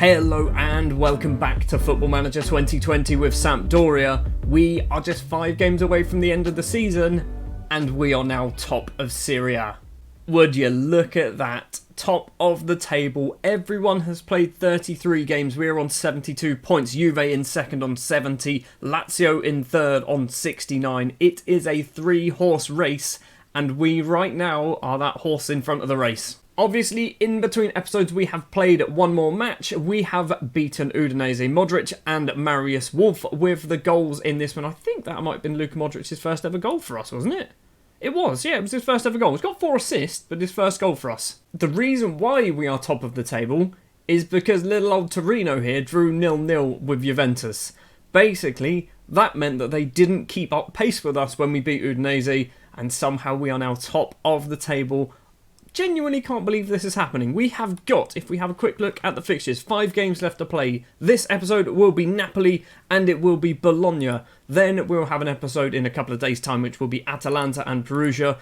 Hello and welcome back to Football Manager 2020 with Sampdoria. We are just 5 games away from the end of the season and we are now top of Serie A. Would you look at that? Top of the table. Everyone has played 33 games. We're on 72 points. Juve in second on 70. Lazio in third on 69. It is a 3-horse race and we right now are that horse in front of the race. Obviously, in between episodes, we have played one more match. We have beaten Udinese, Modric and Marius Wolf with the goals in this one. I think that might have been Luka Modric's first ever goal for us, wasn't it? It was, yeah, it was his first ever goal. He's got 4 assists, but his first goal for us. The reason why we are top of the table is because little old Torino here drew 0-0 with Juventus. Basically, that meant that they didn't keep up pace with us when we beat Udinese, and somehow we are now top of the table. Genuinely can't believe this is happening. We have got, if we have a quick look at the fixtures, 5 games left to play. This episode will be Napoli and it will be Bologna. Then we'll have an episode in a couple of days' time which will be Atalanta and Perugia.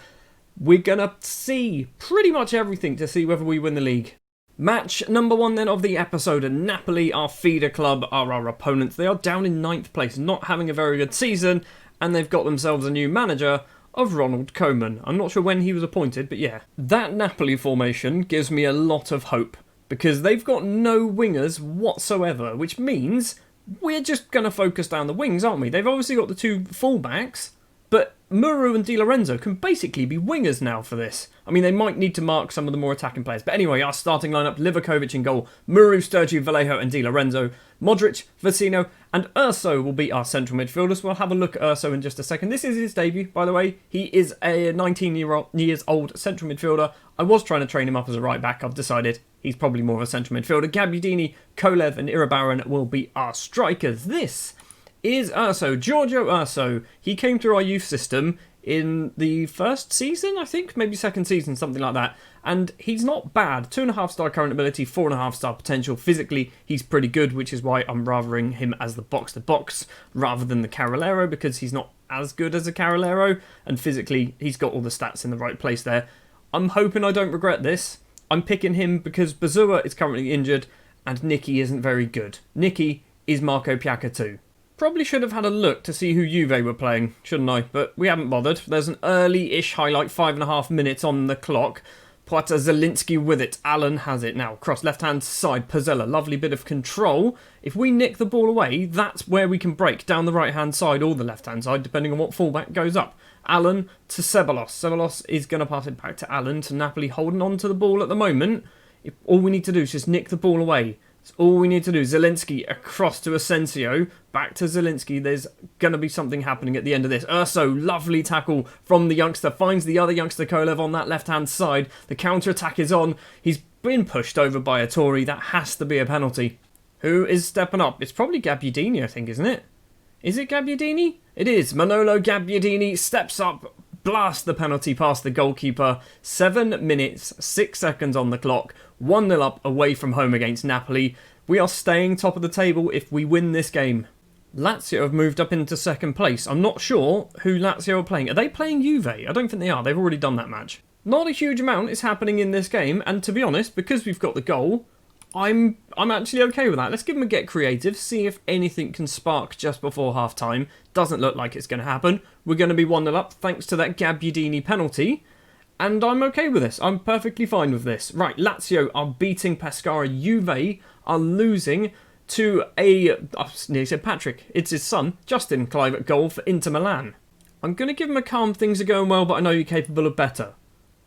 We're going to see pretty much everything to see whether we win the league. Match number 1 then of the episode. Napoli, our feeder club, are our opponents. They are down in 9th place, not having a very good season, and they've got themselves a new manager of Ronald Koeman. I'm not sure when he was appointed, but yeah. That Napoli formation gives me a lot of hope, because they've got no wingers whatsoever, which means we're just going to focus down the wings, aren't we? They've obviously got the 2 fullbacks, but Muru and Di Lorenzo can basically be wingers now for this. I mean, they might need to mark some of the more attacking players. But anyway, our starting lineup, Livakovic in goal, Muru, Sturgi, Vallejo and Di Lorenzo, Modric, Vecino and Urso will be our central midfielders. We'll have a look at Urso in just a second. This is his debut, by the way. He is a 19-year-old central midfielder. I was trying to train him up as a right back. I've decided he's probably more of a central midfielder. Gabbiadini, Kolev and Iribarren will be our strikers. This is Urso, Giorgio Urso. He came through our youth system in the first season, I think, maybe second season, something like that. And he's not bad. 2.5-star current ability, 4.5-star potential. Physically, he's pretty good, which is why I'm rathering him as the box-to-box rather than the Carolero, because he's not as good as a Carolero. And physically, he's got all the stats in the right place there. I'm hoping I don't regret this. I'm picking him because Bazua is currently injured and Nicky isn't very good. Nicky is Marco Piacca too. Probably should have had a look to see who Juve were playing, shouldn't I? But we haven't bothered. There's an early-ish highlight, 5.5 minutes on the clock. Poata Zielinski with it. Allen has it now. Cross left-hand side. Pezzella, lovely bit of control. If we nick the ball away, that's where we can break down the right-hand side or the left-hand side, depending on what fullback goes up. Allen to Ceballos. Ceballos is going to pass it back to Allen, to Napoli holding on to the ball at the moment. All we need to do is just nick the ball away. That's all we need to do. Zielinski across to Asensio. Back to Zielinski. There's going to be something happening at the end of this. Urso, lovely tackle from the youngster. Finds the other youngster, Kolev, on that left-hand side. The counter-attack is on. He's been pushed over by a Tory. That has to be a penalty. Who is stepping up? It's probably Gabbiadini, I think, isn't it? Is it Gabbiadini? It is. Manolo Gabbiadini steps up. Blast the penalty past the goalkeeper. 7 minutes, 6 seconds on the clock. 1-0 up away from home against Napoli. We are staying top of the table if we win this game. Lazio have moved up into second place. I'm not sure who Lazio are playing. Are they playing Juve? I don't think they are. They've already done that match. Not a huge amount is happening in this game. And to be honest, because we've got the goal, I'm actually okay with that. Let's give them a get creative, see if anything can spark just before half-time. Doesn't look like it's going to happen. We're going to be 1-0 up thanks to that Gabbiadini penalty. And I'm okay with this. I'm perfectly fine with this. Right, Lazio are beating Pescara. Juve are losing to I nearly said Patrick. It's his son, Justin Clive, goal for Inter Milan. I'm going to give him a calm. Things are going well, but I know you're capable of better.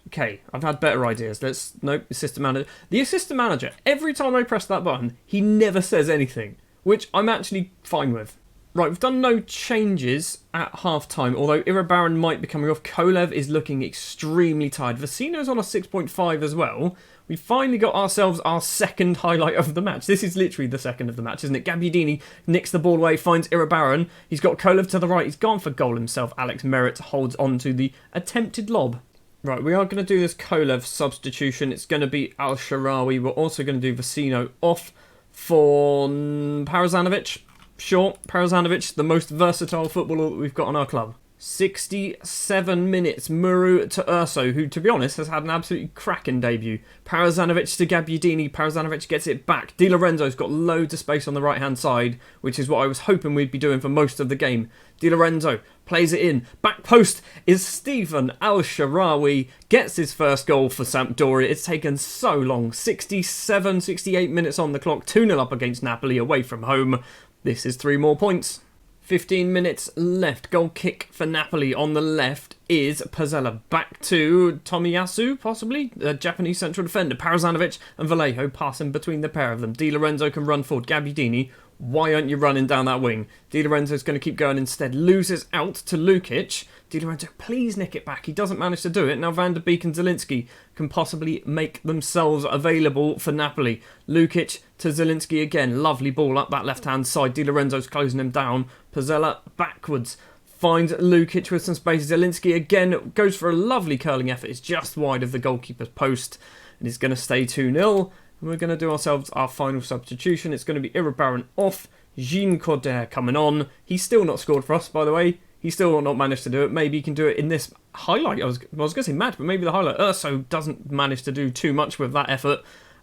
Okay, I've had better ideas. Nope, assistant manager. The assistant manager, every time I press that button, he never says anything, which I'm actually fine with. Right, we've done no changes at half-time, although Iribarren might be coming off. Kolev is looking extremely tired. Vecino's on a 6.5 as well. We finally got ourselves our second highlight of the match. This is literally the second of the match, isn't it? Gabbiadini nicks the ball away, finds Iribarren. He's got Kolev to the right. He's gone for goal himself. Alex Merritt holds on to the attempted lob. Right, we are going to do this Kolev substitution. It's going to be Al-Sharawi. We're also going to do Vecino off for Parazanovic. Sure, Parazanovic, the most versatile footballer that we've got on our club. 67 minutes, Muru to Urso, who, to be honest, has had an absolutely cracking debut. Parazanovic to Gabbiadini. Parazanovic gets it back. Di Lorenzo's got loads of space on the right-hand side, which is what I was hoping we'd be doing for most of the game. Di Lorenzo plays it in. Back post is Stephen Al-Sharawi. Gets his first goal for Sampdoria. It's taken so long. 67, 68 minutes on the clock. 2-0 up against Napoli away from home. This is 3 more points. 15 minutes left. Goal kick for Napoli on the left is Pazzella. Back to Tomiyasu, possibly. A Japanese central defender. Parazanovic and Vallejo passing between the pair of them. Di Lorenzo can run forward. Gabbiadini, why aren't you running down that wing? Di Lorenzo's going to keep going instead. Loses out to Lukic. Di Lorenzo, please nick it back. He doesn't manage to do it. Now Van der Beek and Zielinski can possibly make themselves available for Napoli. Lukic to Zielinski again. Lovely ball up that left-hand side. Di Lorenzo's closing him down. Pazzella backwards. Finds Lukic with some space. Zielinski again goes for a lovely curling effort. It's just wide of the goalkeeper's post. And it's going to stay 2-0. And we're going to do ourselves our final substitution. It's going to be Iribarren off. Jean Cordair coming on. He's still not scored for us, by the way. He's still not managed to do it. Maybe he can do it in this highlight. I was going to say match, but maybe the highlight. Urso doesn't manage to do too much with that effort.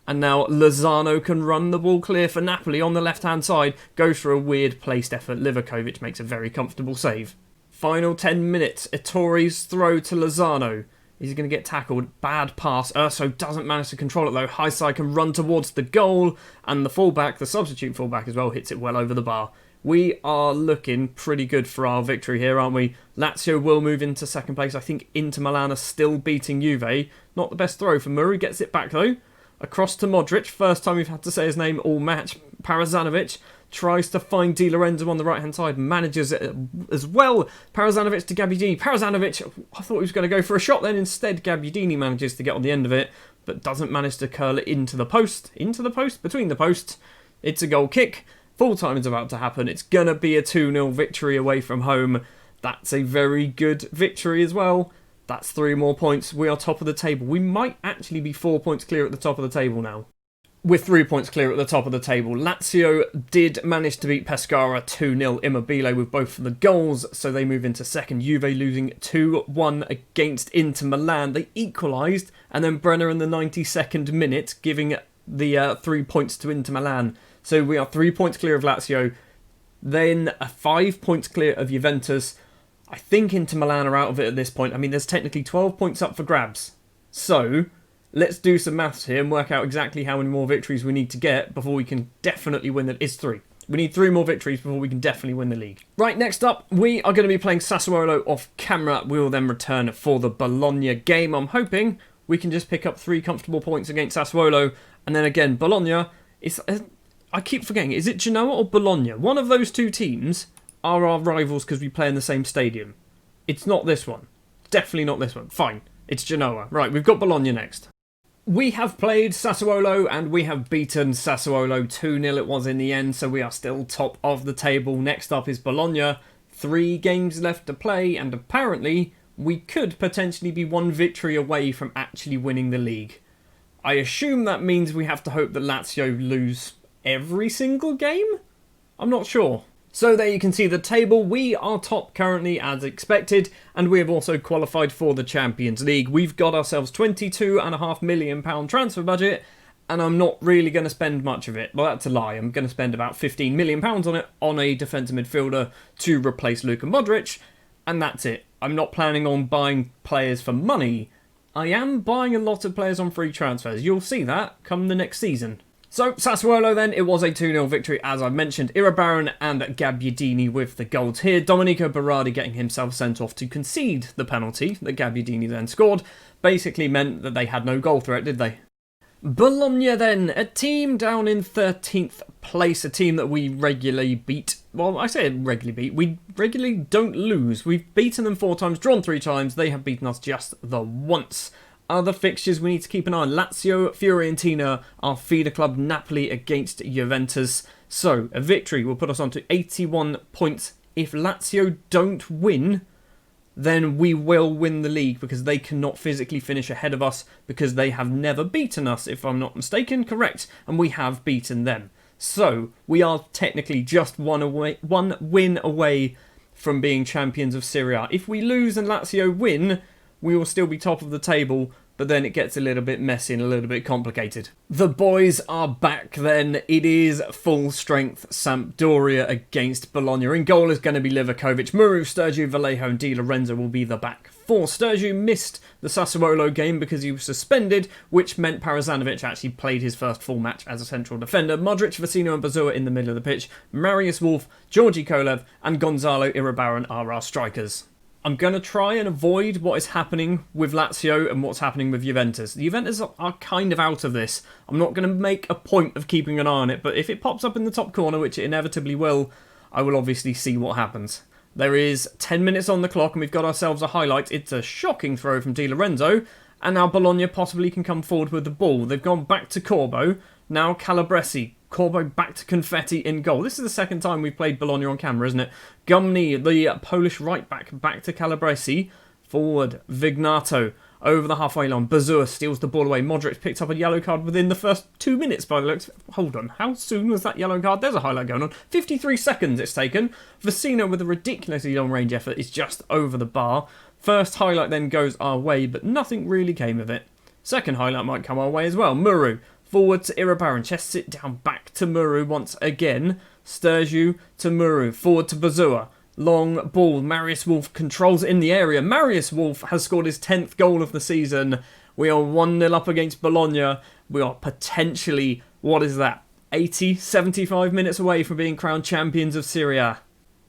And now Lozano can run the ball clear for Napoli on the left-hand side. Goes for a weird placed effort. Livakovic makes a very comfortable save. Final 10 minutes. Ettori's throw to Lozano. He's going to get tackled. Bad pass. Urso doesn't manage to control it though. Highside can run towards the goal. And the fullback, the substitute fullback as well, hits it well over the bar. We are looking pretty good for our victory here, aren't we? Lazio will move into second place. I think Inter Milan are still beating Juve. Not the best throw for Murray. Gets it back though. Across to Modric. First time we've had to say his name all match. Parazanovic tries to find Di Lorenzo on the right-hand side. Manages it as well. Parazanovic to Gabbiadini. Parazanovic, I thought he was going to go for a shot then. Instead, Gabbiadini manages to get on the end of it, but doesn't manage to curl it into the post. Into the post? Between the posts. It's a goal kick. Full time is about to happen. It's going to be a 2-0 victory away from home. That's a very good victory as well. That's 3 more points. We are top of the table. We might actually be 4 points clear at the top of the table now. We're 3 points clear at the top of the table. Lazio did manage to beat Pescara 2-0. Immobile with both of the goals, so they move into second. Juve losing 2-1 against Inter Milan. They equalised, and then Brenner in the 92nd minute giving the 3 points to Inter Milan. So we are 3 points clear of Lazio, then 5 points clear of Juventus. I think Inter Milan are out of it at this point. I mean, there's technically 12 points up for grabs. So let's do some maths here and work out exactly how many more victories we need to get before we can definitely win it. It's 3. We need 3 more victories before we can definitely win the league. Right, next up, we are going to be playing Sassuolo off camera. We will then return for the Bologna game. I'm hoping we can just pick up 3 comfortable points against Sassuolo. And then again, Bologna, I keep forgetting, is it Genoa or Bologna? One of those 2 teams are our rivals because we play in the same stadium. It's not this one. Definitely not this one. Fine, it's Genoa. Right, we've got Bologna next. We have played Sassuolo and we have beaten Sassuolo 2-0 it was in the end, so we are still top of the table. Next up is Bologna. 3 games left to play and apparently we could potentially be 1 victory away from actually winning the league. I assume that means we have to hope that Lazio lose every single game? I'm not sure. So there you can see the table. We are top currently as expected, and we have also qualified for the Champions League. We've got ourselves £22.5 million transfer budget, and I'm not really going to spend much of it. Well, that's a lie. I'm going to spend about £15 million on it, on a defensive midfielder to replace Luka Modric, and that's it. I'm not planning on buying players for money. I am buying a lot of players on free transfers. You'll see that come the next season. So, Sassuolo then, it was a 2-0 victory, as I mentioned. Iribarren and Gabbiadini with the goals here. Domenico Berardi getting himself sent off to concede the penalty that Gabbiadini then scored. Basically meant that they had no goal threat, did they? Bologna then, a team down in 13th place, a team that we regularly beat. Well, I say regularly beat. We regularly don't lose. We've beaten them 4 times, drawn 3 times. They have beaten us just the once. Other fixtures we need to keep an eye on. Lazio, Fiorentina, our feeder club, Napoli against Juventus. So, a victory will put us on to 81 points. If Lazio don't win, then we will win the league because they cannot physically finish ahead of us because they have never beaten us, if I'm not mistaken. Correct. And we have beaten them. So, we are technically just one win away from being champions of Serie A. If we lose and Lazio win, we will still be top of the table, but then it gets a little bit messy and a little bit complicated. The boys are back then. It is full strength Sampdoria against Bologna. In goal is going to be Livakovic. Muru, Sturgeon, Vallejo and Di Lorenzo will be the back four. Sturgeon missed the Sassuolo game because he was suspended, which meant Parazanovic actually played his first full match as a central defender. Modric, Vecino and Bazua in the middle of the pitch. Marius Wolf, Georgi Kolev and Gonzalo Iribarren are our strikers. I'm going to try and avoid what is happening with Lazio and what's happening with Juventus. The Juventus are kind of out of this. I'm not going to make a point of keeping an eye on it, but if it pops up in the top corner, which it inevitably will, I will obviously see what happens. There is 10 minutes on the clock and we've got ourselves a highlight. It's a shocking throw from Di Lorenzo, and now Bologna possibly can come forward with the ball. They've gone back to Corbo, now Calabresi. Corbo back to Confetti in goal. This is the second time we've played Bologna on camera, isn't it? Gumny, the Polish right-back, back to Calabresi. Forward, Vignato. Over the halfway line, Bazua steals the ball away. Modric picked up a yellow card within the first 2 minutes by the looks. Hold on, how soon was that yellow card? There's a highlight going on. 53 seconds it's taken. Vecino with a ridiculously long-range effort is just over the bar. First highlight then goes our way, but nothing really came of it. Second highlight might come our way as well. Muru. Forward to Iribarren, chests it down, back to Muru once again. Sturgeon to Muru, forward to Bazua. Long ball, Marius Wolf controls it in the area. Marius Wolf has scored his 10th goal of the season. We are 1-0 up against Bologna. We are potentially, 80, 75 minutes away from being crowned champions of Serie A.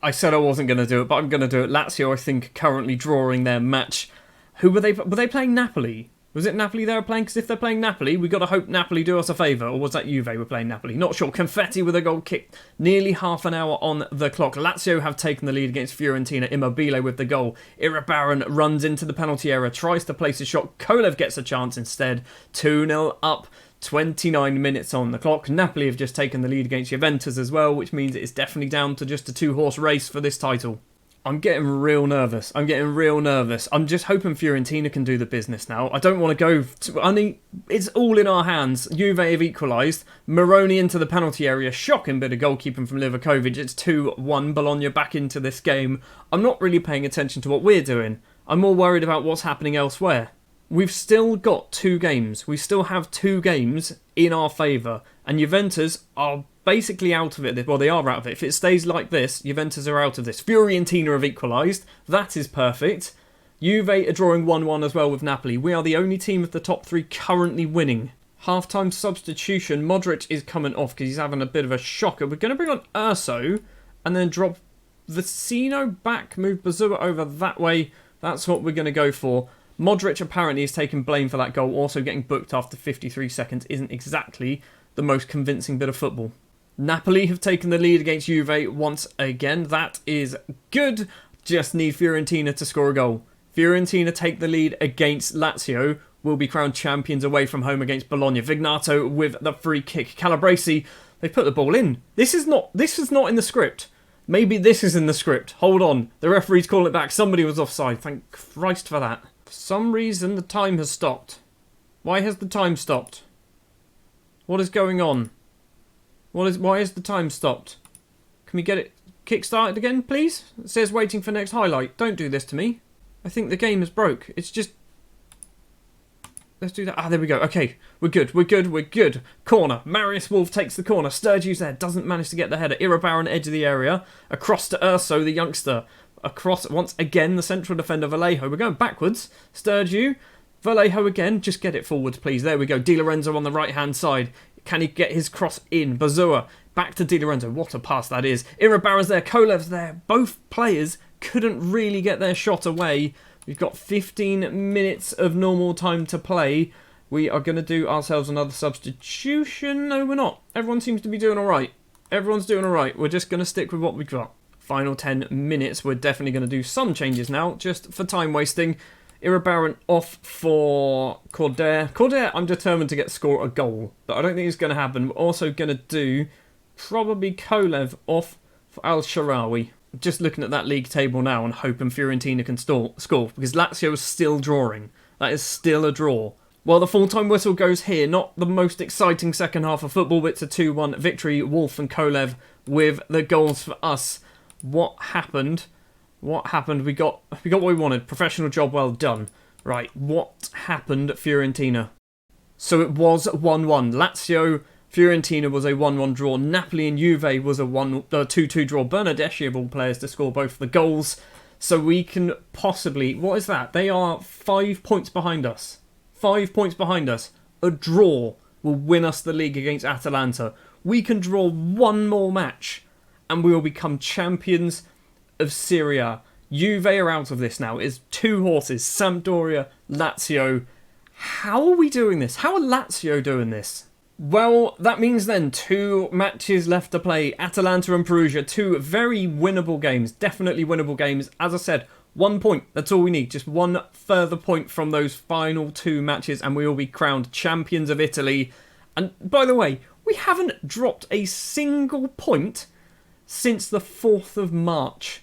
I said I wasn't going to do it, but I'm going to do it. Lazio, I think, currently drawing their match. Who were they? Were they playing Napoli? Was it Napoli they were playing? Because if they're playing Napoli, we've got to hope Napoli do us a favour. Or was that Juve were playing Napoli? Not sure. Confetti with a goal kick. Nearly half an hour on the clock. Lazio have taken the lead against Fiorentina. Immobile with the goal. Iribarren runs into the penalty area. Tries to place a shot. Kolev gets a chance instead. 2-0 up. 29 minutes on the clock. Napoli have just taken the lead against Juventus as well, which means it's definitely down to just a two-horse race for this title. I'm getting real nervous. I'm just hoping Fiorentina can do the business now. I don't want to go... it's all in our hands. Juve have equalised. Moroni into the penalty area. Shocking bit of goalkeeping from Livakovic. It's 2-1. Bologna back into this game. I'm not really paying attention to what we're doing. I'm more worried about what's happening elsewhere. We've still got 2 games. We still have 2 games in our favour. And Juventus are basically out of it. Well, they are out of it. If it stays like this, Juventus are out of this. Fiorentina have equalised. That is perfect. Juve are drawing 1-1 as well with Napoli. We are the only team of the top 3 currently winning. Half-time substitution. Modric is coming off because he's having a bit of a shocker. We're going to bring on Urso and then drop Vecino back. Move Bazua over that way. That's what we're going to go for. Modric apparently is taking blame for that goal. Also getting booked after 53 seconds isn't exactly the most convincing bit of football. Napoli have taken the lead against Juve once again. That is good. Just need Fiorentina to score a goal. Fiorentina take the lead against Lazio. Will be crowned champions away from home against Bologna. Vignato with the free kick. Calabresi, they put the ball in. This is not in the script. Maybe this is in the script. Hold on. The referees call it back. Somebody was offside. Thank Christ for that. For some reason, the time has stopped. Why has the time stopped? What is going on? Why is the time stopped? Can we get it kick-started again, please? It says waiting for next highlight. Don't do this to me. I think the game is broke. It's just... Let's do that. Ah, there we go. Okay, we're good. Corner. Marius Wolf takes the corner. Sturgeon's there. Doesn't manage to get the header. Iribarren edge of the area. Across to Urso, the youngster. Across, once again, the central defender, Vallejo. We're going backwards. Sturgeon. Vallejo again. Just get it forward, please. There we go. Di Lorenzo on the right-hand side. Can he get his cross in? Bazua back to Di Lorenzo. What a pass that is. Iribarren's there. Kolev's there. Both players couldn't really get their shot away. We've got 15 minutes of normal time to play. We are going to do ourselves another substitution. No, we're not. Everyone seems to be doing all right. Everyone's doing all right. We're just going to stick with what we've got. Final 10 minutes. We're definitely going to do some changes now, just for time wasting. Iribarren off for Cordair. Cordair, I'm determined to score a goal, but I don't think it's going to happen. We're also going to do probably Kolev off for Al-Sharawi. Just looking at that league table now and hoping Fiorentina can score, because Lazio is still drawing. That is still a draw. Well, the full-time whistle goes here. Not the most exciting second half of football, but it's a 2-1 victory. Wolf and Kolev with the goals for us. What happened? What happened? We got what we wanted. Professional job well done. Right, what happened at Fiorentina? So it was 1-1. Lazio, Fiorentina was a 1-1 draw. Napoli and Juve was a 2-2 draw. Bernardeschi of all players to score both the goals. So we can possibly... What is that? They are 5 points behind us. 5 points behind us. A draw will win us the league against Atalanta. We can draw one more match and we will become champions of Serie A. Juve are out of this now. It's 2 horses. Sampdoria, Lazio. How are we doing this? How are Lazio doing this? Well, that means then 2 matches left to play. Atalanta and Perugia, 2 very winnable games. Definitely winnable games. As I said, 1 point. That's all we need. Just 1 further point from those final 2 matches and we will be crowned champions of Italy. And by the way, we haven't dropped a single point since the 4th of March.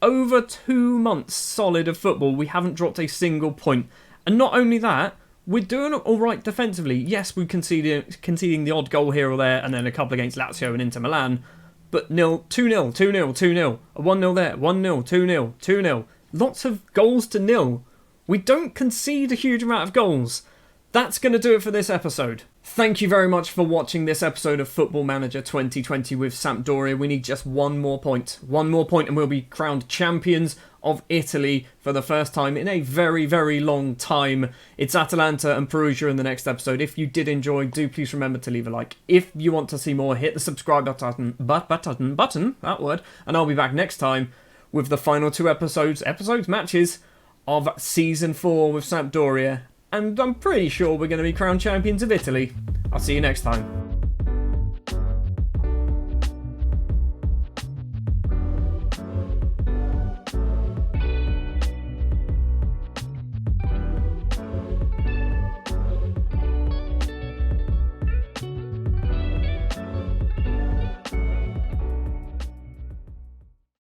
Over 2 months solid of football, we haven't dropped a single point. And not only that, we're doing all right defensively. Yes, we're conceding the odd goal here or there, and then a couple against Lazio and Inter Milan. But 2-0, 2-0, 2-0. A 1-0 there, 1-0, 2-0, 2-0. Lots of goals to nil. We don't concede a huge amount of goals. That's going to do it for this episode. Thank you very much for watching this episode of Football Manager 2020 with Sampdoria. We need just 1 more point. 1 more point and we'll be crowned champions of Italy for the first time in a very, very long time. It's Atalanta and Perugia in the next episode. If you did enjoy, do please remember to leave a like. If you want to see more, hit the subscribe button, that word, and I'll be back next time with the final 2 matches of Season 4 with Sampdoria. And I'm pretty sure we're going to be crowned champions of Italy. I'll see you next time.